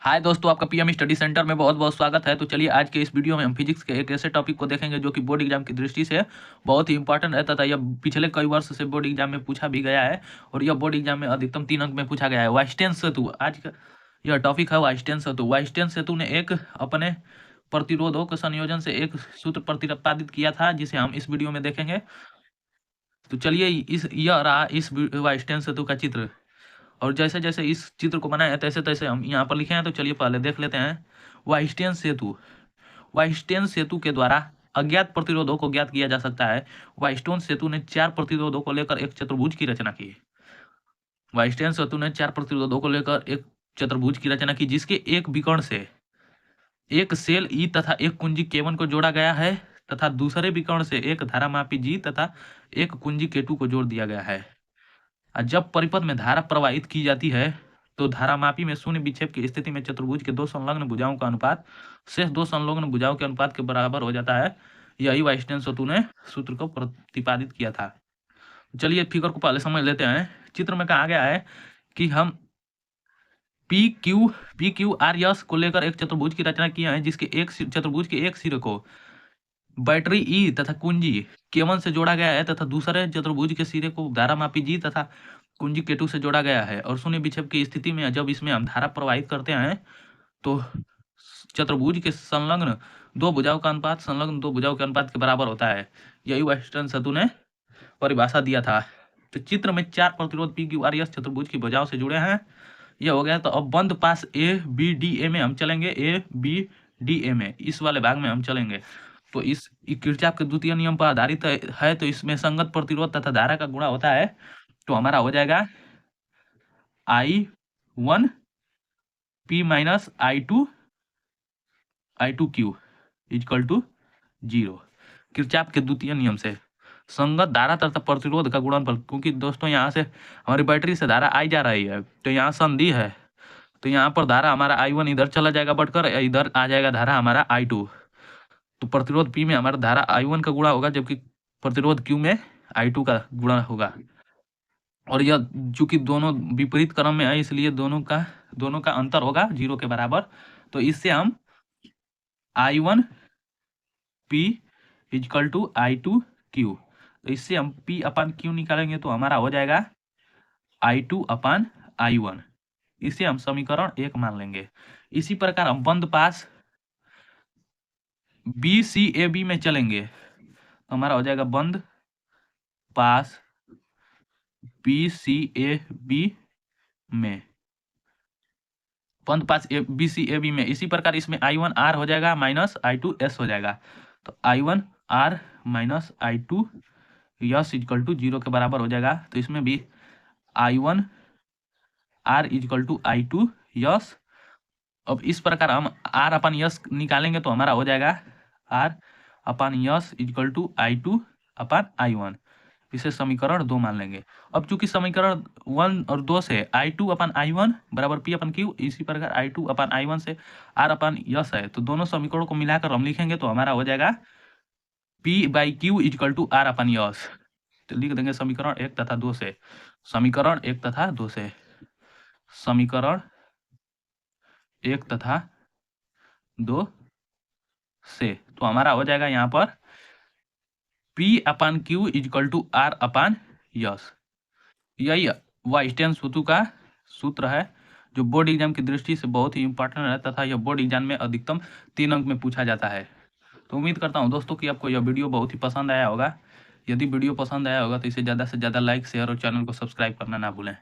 हाय दोस्तों, आपका PM study centre में बहुत बहुत स्वागत है। तो चलिए आज के इस वीडियो में हम फिजिक्स के एक ऐसे टॉपिक को देखेंगे जो कि बोर्ड एग्जाम की दृष्टि से बहुत ही इंपॉर्टेंट है तथा यह पिछले कई वर्ष से बोर्ड एग्जाम में पूछा भी गया है और यह बोर्ड एग्जाम में अधिकतम 3 अंक में पूछा गया है। वाइस्टेन सेतु आज का यह टॉपिक है। वाइस्टेन सेतु ने एक अपने प्रतिरोधों के संयोजन से एक सूत्र प्रतिपादित किया था जिसे हम इस वीडियो में देखेंगे। तो चलिए यह रहा इस वाइस्टेन सेतु का चित्र। और जैसे जैसे इस चित्र को बनाया है तैसे तैसे हम यहाँ पर लिखे हैं। तो चलिए पहले देख लेते हैं। वाइस्टेन सेतु वाइस्टेन सेतु के द्वारा अज्ञात प्रतिरोधों को ज्ञात किया जा सकता है। वाइस्टोन सेतु ने 4 प्रतिरोधों को लेकर एक चतुर्भुज की रचना की। वाइस्टेन सेतु ने 4 प्रतिरोधों को लेकर एक चतुर्भुज की रचना की जिसके एक विकर्ण से एक सेल ई तथा एक कुंजी K1 को जोड़ा गया है तथा दूसरे विकर्ण से एक धारामापी G तथा एक कुंजी K2 को जोड़ दिया गया है। जब परिपथ में धारा प्रवाहित की जाती है तो धारामापी में शून्य विक्षेप की स्थिति में चतुर्भुज के दो संलग्न भुजाओं का अनुपात शेष दो संलग्न भुजाओं के अनुपात के बराबर हो जाता है। यही वाइस्टेन सेतु ने सूत्र को प्रतिपादित किया था। चलिए फिगर को पहले समझ लेते हैं। चित्र में कहा गया है कि हम पी क्यू आर यस को लेकर एक चतुर्भुज की रचना किया है जिसके एक चतुर्भुज के एक सिरे को बैटरी ई तथा कुंजी K1 से जोड़ा गया है तथा दूसरे चतुर्भुज के सिरे को धारामापी जी तथा कुंजी K2 से जोड़ा गया है। और शून्य विक्षेप की स्थिति में जब इसमें हम धारा प्रवाहित करते हैं तो चतुर्भुज के संलग्न दो भुजाओं का अनुपात संलग्न दो भुजाओं के अनुपात के बराबर होता है। यही वाइस्टेन सेतु ने परिभाषा दिया था। तो चित्र में 4 प्रतिरोध पी क्यू आर एस चतुर्भुज की भुजाओं से जुड़े हैं। यह हो गया। तो अब बंद पास ए बी डी ए में हम चलेंगे। ए बी डी ए में इस वाले भाग में हम चलेंगे। तो इस किरचॉफ के द्वितीय नियम पर आधारित है। तो इसमें संगत प्रतिरोध तथा धारा का गुणा होता है। तो हमारा हो जाएगा I1 P minus I2 Q equal to 0। Kirchhoff के द्वितीय नियम से संगत धारा तथा प्रतिरोध का गुणनफल, क्योंकि दोस्तों यहाँ से हमारी बैटरी से धारा आई जा रही है तो यहाँ संधि है तो यहाँ पर धारा हमारा I1 इधर चला जाएगा बढ़कर, इधर आ जाएगा धारा हमारा I2। तो प्रतिरोध P में हमारा धारा I1 का गुणा होगा जबकि प्रतिरोध Q में I2 का गुणा होगा। और यह चूंकि दोनों विपरीत क्रम में है इसलिए दोनों का अंतर होगा 0 के बराबर। तो इससे हम I1 P equal to I2 Q, तो इससे हम P अपन Q निकालेंगे तो हमारा हो जाएगा I2 अपन I1। इसे हम समीकरण 1 मान लेंगे। इसी प्रकार हम बंद पास BCAB में चलेंगे तो हमारा हो जाएगा बंद पास BCAB में BCAB में इसी प्रकार इसमें I1 R हो जाएगा माइनस I2 S हो जाएगा। तो I1 R minus I2 S equal to 0 के बराबर हो जाएगा। तो इसमें भी I1 R equal to I2 yes. अब इस प्रकार हम R अपन यस निकालेंगे तो हमारा हो जाएगा R upon S equal to I2 upon I1। इसे समीकरण 2 मान लेंगे। अब चूंकि समीकरण 1 और 2 से I2 अपन I1 बराबर P अपन Q, इसी प्रकार I2 अपन I1 से R अपन यस है तो दोनों समीकरणों को मिलाकर हम लिखेंगे तो हमारा हो जाएगा P by Q equal to R upon S. तो लिख देंगे समीकरण 1 तथा 2 से। समीकरण 1 तथा 2 से समीकरण 1 तथा 2 से तो हमारा हो जाएगा यहाँ पर P upon Q equal to R upon S. यही वाइस्टेन सेतु का सूत्र है जो बोर्ड एग्जाम की दृष्टि से बहुत ही इंपॉर्टेंट है तथा यह बोर्ड एग्जाम में अधिकतम 3 अंक में पूछा जाता है। तो उम्मीद करता हूं दोस्तों कि आपको यह वीडियो बहुत ही पसंद आया होगा। यदि वीडियो पसंद आया होगा तो इसे ज़्यादा से ज़्यादा लाइक शेयर और चैनल को सब्सक्राइब करना ना भूलें।